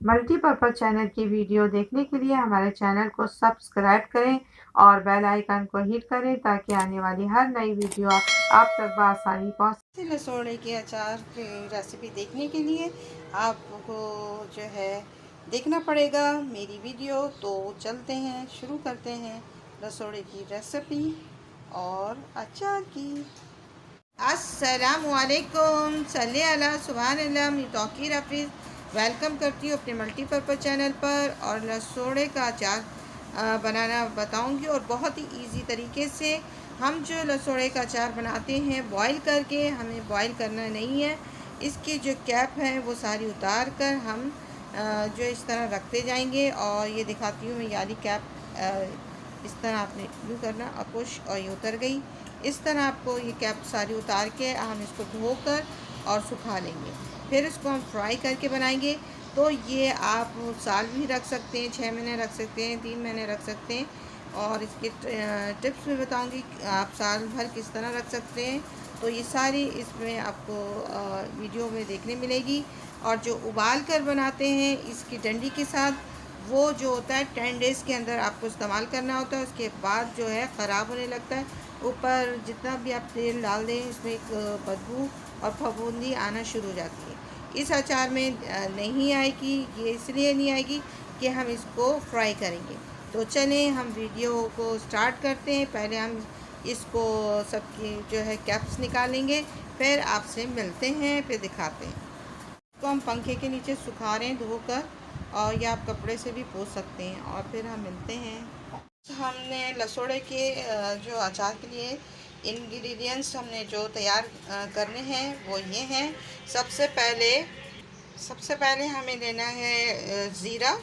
Multipurpose channel की video देखने के लिए हमारे चैनल को सब्सक्राइब करें और बेल आइकन को हिट करें ताकि आने वाली हर नई वीडियो आप तक बआसानी पहुँचे। लसोड़े के अचार की रेसिपी देखने के लिए आपको जो है देखना पड़ेगा मेरी वीडियो। तो चलते हैं, शुरू करते हैं लसोड़े की रेसिपी और अचार की। अस्सलामुअलैकुम, सल्ले अला सुभान अल्लाह। मैं तौकीर हफीज़ वेलकम करती हूँ अपने मल्टीपर्पज़ चैनल पर। और लसोड़े का अचार बनाना बताऊँगी और बहुत ही इजी तरीके से। हम जो लसोड़े का अचार बनाते हैं बॉईल करके, हमें बॉईल करना नहीं है। इसकी जो कैप है वो सारी उतार कर हम जो इस तरह रखते जाएंगे। और ये दिखाती हूँ मैं, यारी कैप इस तरह आपने यूँ करना और पुश, और ये उतर गई। इस तरह आपको ये कैप सारी उतार के हम इसको धोकर और सुखा लेंगे। फिर इसको हम फ्राई करके बनाएंगे। तो ये आप साल भी रख सकते हैं, 6 महीने रख सकते हैं, 3 महीने रख सकते हैं। और इसके टिप्स भी बताऊंगी आप साल भर किस तरह रख सकते हैं। तो ये सारी इसमें आपको वीडियो में देखने मिलेगी। और जो उबाल कर बनाते हैं इसकी डंडी के साथ, वो जो होता है 10 डेज़ के अंदर आपको इस्तेमाल करना होता है। उसके बाद जो है ख़राब होने लगता है। ऊपर जितना भी आप तेल डाल दें इसमें एक बदबू और फफूंदी आना शुरू हो जाती है। इस अचार में नहीं आएगी। ये इसलिए नहीं आएगी कि हम इसको फ्राई करेंगे। तो चलें हम वीडियो को स्टार्ट करते हैं। पहले हम इसको सबकी जो है कैप्स निकालेंगे, फिर आपसे मिलते हैं, फिर दिखाते हैं। इसको हम पंखे के नीचे सुखा रहे हैं धोकर, और या आप कपड़े से भी पोंछ सकते हैं। और फिर हम मिलते हैं। हमने लसोड़े के जो अचार के लिए इंग्रेडिएंट्स हमने जो तैयार करने हैं वो ये हैं। सबसे पहले हमें लेना है ज़ीरा,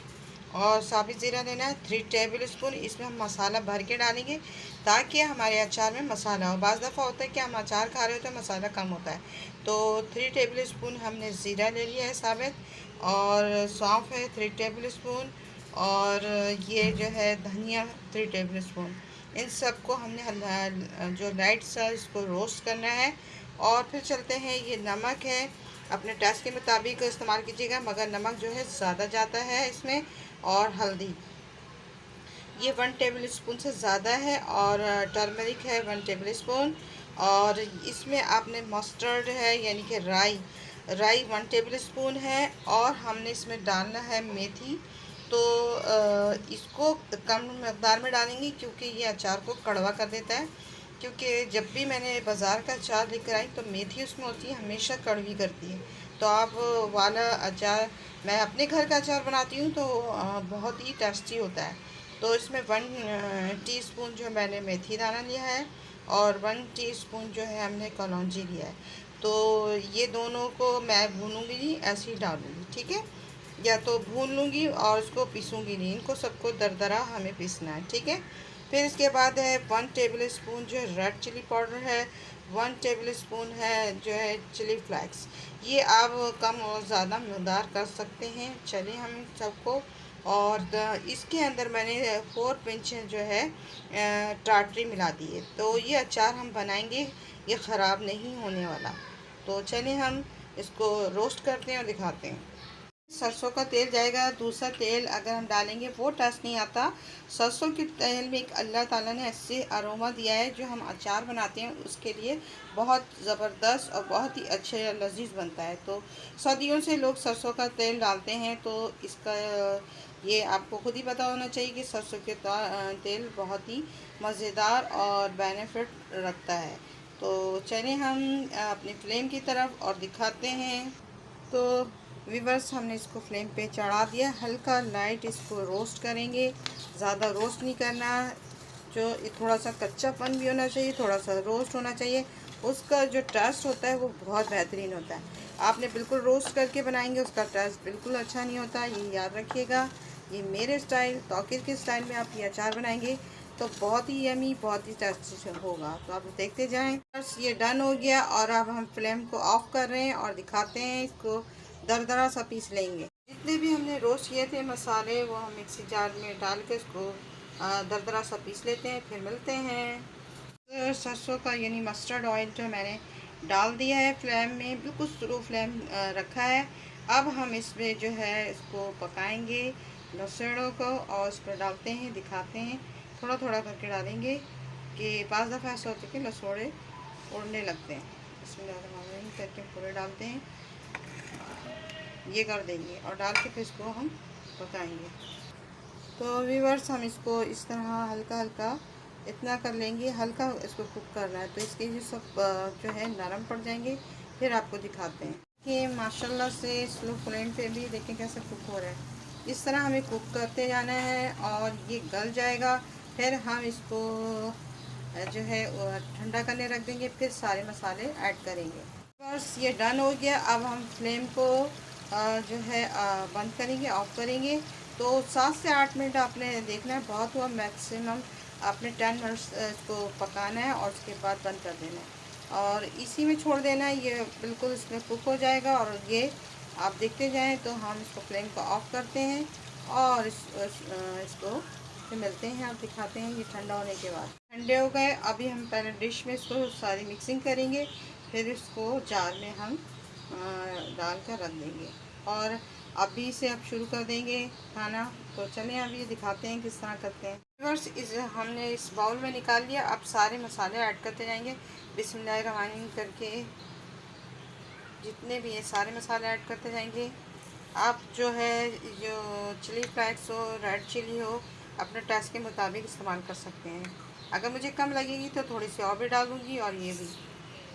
और साबित ज़ीरा लेना है 3 टेबल स्पून। इसमें हम मसाला भर के डालेंगे ताकि हमारे अचार में मसाला हो। बाज़ दफ़ा होता है कि हम अचार खा रहे होते हैं, मसाला कम होता है। तो 3 टेबल स्पून हमने ज़ीरा ले लिया है साबित, और सौंफ है 3 टेबल स्पून, और ये जो है धनिया 3 टेबल स्पून। इन सब को हमने जो लाइट सा इसको रोस्ट करना है। और फिर चलते हैं, ये नमक है, अपने टेस्ट के मुताबिक इस्तेमाल कीजिएगा, मगर नमक जो है ज़्यादा जाता है इसमें। और हल्दी ये 1 टेबल स्पून से ज़्यादा है। और टर्मरिक है 1 टेबल स्पून। और इसमें आपने मस्टर्ड है यानी कि राई 1 टेबल स्पून है। और हमने इसमें डालना है मेथी। तो इसको कम मकदार में डालेंगे क्योंकि ये अचार को कड़वा कर देता है। क्योंकि जब भी मैंने बाज़ार का अचार लेकर आई तो मेथी उसमें होती है, हमेशा कड़वी करती है। तो आप वाला अचार, मैं अपने घर का अचार बनाती हूँ तो बहुत ही टेस्टी होता है। तो इसमें 1 टीस्पून जो मैंने मेथी दाना लिया है, और 1 टीस्पून जो है हमने कलौंजी लिया है। तो ये दोनों को मैं भूनूंगी नहीं, ऐसे ही डालूंगी, ठीक है। या तो भून लूँगी और उसको पीसूँगी नहीं, इनको सबको दरदरा हमें पीसना है, ठीक है। फिर इसके बाद है 1 टेबल स्पून जो है रेड चिली पाउडर है, 1 टेबल स्पून है जो है चिली फ्लेक्स। ये आप कम और ज़्यादा मकदार कर सकते हैं। चलिए हम सबको। और इसके अंदर मैंने 4 पिंच जो है टाटरी मिला दी है। तो ये अचार हम बनाएंगे, ये ख़राब नहीं होने वाला। तो चलिए हम इसको रोस्ट करते हैं और दिखाते हैं। सरसों का तेल जाएगा। दूसरा तेल अगर हम डालेंगे वो टेस्ट नहीं आता। सरसों के तेल में एक अल्लाह ताला ने ऐसे अरोमा दिया है जो हम अचार बनाते हैं उसके लिए बहुत ज़बरदस्त और बहुत ही अच्छे लजीज बनता है। तो सदियों से लोग सरसों का तेल डालते हैं। तो इसका ये आपको खुद ही पता होना चाहिए कि सरसों के तेल बहुत ही मज़ेदार और बेनिफिट रखता है। तो चलिए हम अपनी फ्लेम की तरफ और दिखाते हैं। तो वीवर्स हमने इसको फ्लेम पे चढ़ा दिया, हल्का लाइट इसको रोस्ट करेंगे, ज़्यादा रोस्ट नहीं करना। जो थोड़ा सा कच्चापन भी होना चाहिए, थोड़ा सा रोस्ट होना चाहिए। उसका जो टेस्ट होता है वो बहुत बेहतरीन होता है। आपने बिल्कुल रोस्ट करके बनाएंगे उसका टेस्ट बिल्कुल अच्छा नहीं होता, ये याद रखिएगा। ये मेरे स्टाइल, तौकीर के स्टाइल में आप ये अचार बनाएंगे तो बहुत ही यमी, बहुत ही टेस्टी होगा। तो आप देखते जाएं। बस ये डन हो गया और अब हम फ्लेम को ऑफ कर रहे हैं और दिखाते हैं। इसको दरदरा सा पीस लेंगे। जितने भी हमने रोस्ट किए थे मसाले वो हम मिक्सी जार में डाल के इसको दरदरा सा पीस लेते हैं, फिर मिलते हैं। सरसों का यानी मस्टर्ड ऑयल जो मैंने डाल दिया है, फ्लेम में बिल्कुल स्लो फ्लेम रखा है। अब हम इसमें जो है इसको पकाएंगे लहसुनों को, और इस पर डालते हैं, दिखाते हैं, थोड़ा थोड़ा करके डालेंगे कि 5 दफ़ा ऐसा होता है कि लहसुन उड़ने लगते हैं। इसमें करके पूरे डालते हैं, ये कर देंगे और डाल के फिर इसको हम पकाएंगे। तो व्यूअर्स, हम इसको इस तरह हल्का हल्का इतना कर लेंगे, हल्का इसको कुक करना है, तो इसके जो सब जो है नरम पड़ जाएंगे। फिर आपको दिखाते हैं कि माशाल्लाह से स्लो फ्लेम पे भी देखें कैसे कुक हो रहा है। इस तरह हमें कुक करते जाना है और ये गल जाएगा। फिर हम इसको जो है ठंडा करने रख देंगे, फिर सारे मसाले ऐड करेंगे। बस ये डन हो गया। अब हम फ्लेम को जो है बंद करेंगे, ऑफ करेंगे। तो 7 से 8 मिनट आपने देखना है, बहुत हुआ मैक्सिमम आपने 10 मिनट्स इसको पकाना है और उसके बाद बंद कर देना है और इसी में छोड़ देना है। ये बिल्कुल इसमें कुक हो जाएगा और ये आप देखते जाएं। तो हम इसको फ्लेम को ऑफ करते हैं और इसको फिर मिलते हैं, आप दिखाते हैं ये ठंडा होने के बाद। ठंडे हो गए। अभी हम पहले डिश में इसको सारी मिक्सिंग करेंगे, फिर इसको जार में हम डाल कर रख देंगे और अभी से अब शुरू कर देंगे खाना। तो चलें अभी दिखाते हैं किस तरह करते हैं। बस हमने इस बाउल में निकाल लिया। अब सारे मसाले ऐड करते जाएंगे बिस्मिल्लाहिर्रहमानिर्रहीम करके। जितने भी ये सारे मसाले ऐड करते जाएंगे। आप जो है जो चिली फ्लेक्स हो, रेड चिली हो, अपने टेस्ट के मुताबिक इस्तेमाल कर सकते हैं। अगर मुझे कम लगेगी तो थोड़ी सी और भी डाल दूँगी और ये भी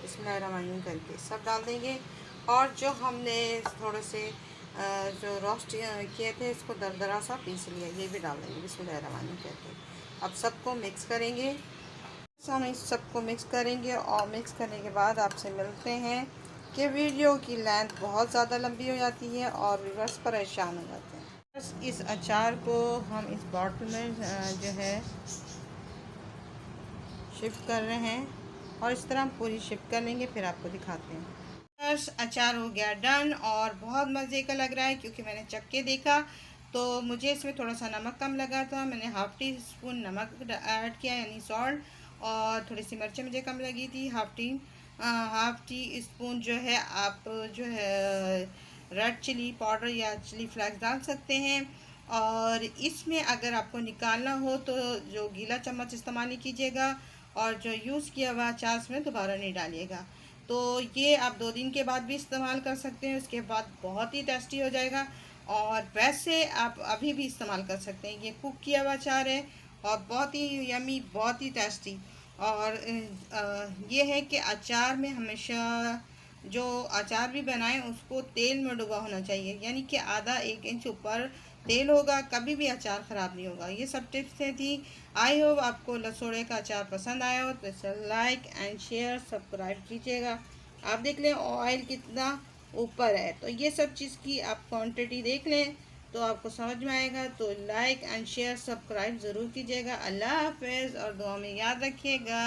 बिस्मिल्लाहिर्रहमानिर्रहीम करके सब डाल देंगे। और जो हमने थोड़े से जो रोस्ट किए थे इसको दरदरा सा पीस लिया, ये भी डाल देंगे बिस्मिल्लाहिर्रहमानिर्रहीम करके। अब सबको मिक्स करेंगे। हम इस सबको मिक्स करेंगे और मिक्स करने के बाद आपसे मिलते हैं कि वीडियो की लेंथ बहुत ज़्यादा लंबी हो जाती है और व्यूअर्स परेशान हो जाते हैं। बस इस अचार को हम इस बॉटल में जो है शिफ्ट कर रहे हैं और इस तरह हम पूरी शिफ्ट कर लेंगे, फिर आपको दिखाते हैं। बस अचार हो गया डन और बहुत मज़े का लग रहा है, क्योंकि मैंने चख के देखा तो मुझे इसमें थोड़ा सा नमक कम लगा था। मैंने हाफ़ टी स्पून नमक ऐड किया यानी सॉल्ट, और थोड़ी सी मिर्चें मुझे कम लगी थी। हाफ़ टी स्पून जो है आप जो है रेड चिली पाउडर या चिली फ्लेक्स डाल सकते हैं। और इसमें अगर आपको निकालना हो तो जो गीला चम्मच इस्तेमाल नहीं कीजिएगा और जो यूज़ किया हुआ अचार में दोबारा नहीं डालिएगा। तो ये आप 2 दिन के बाद भी इस्तेमाल कर सकते हैं, उसके बाद बहुत ही टेस्टी हो जाएगा। और वैसे आप अभी भी इस्तेमाल कर सकते हैं। ये कुक किया हुआ अचार है और बहुत ही यमी, बहुत ही टेस्टी। और ये है कि अचार में हमेशा जो अचार भी बनाएं उसको तेल में डुबा होना चाहिए, यानी कि आधा 1 इंच ऊपर तेल होगा, कभी भी अचार ख़राब नहीं होगा। ये सब टिप्स थी। आई होप आपको लसोड़े का अचार पसंद आया हो, तो इसे लाइक एंड शेयर सब्सक्राइब कीजिएगा। आप देख लें ऑयल कितना ऊपर है, तो ये सब चीज़ की आप क्वांटिटी देख लें तो आपको समझ में आएगा। तो लाइक एंड शेयर सब्सक्राइब ज़रूर कीजिएगा। अल्लाह हाफ़िज़ और दुआ में याद रखिएगा।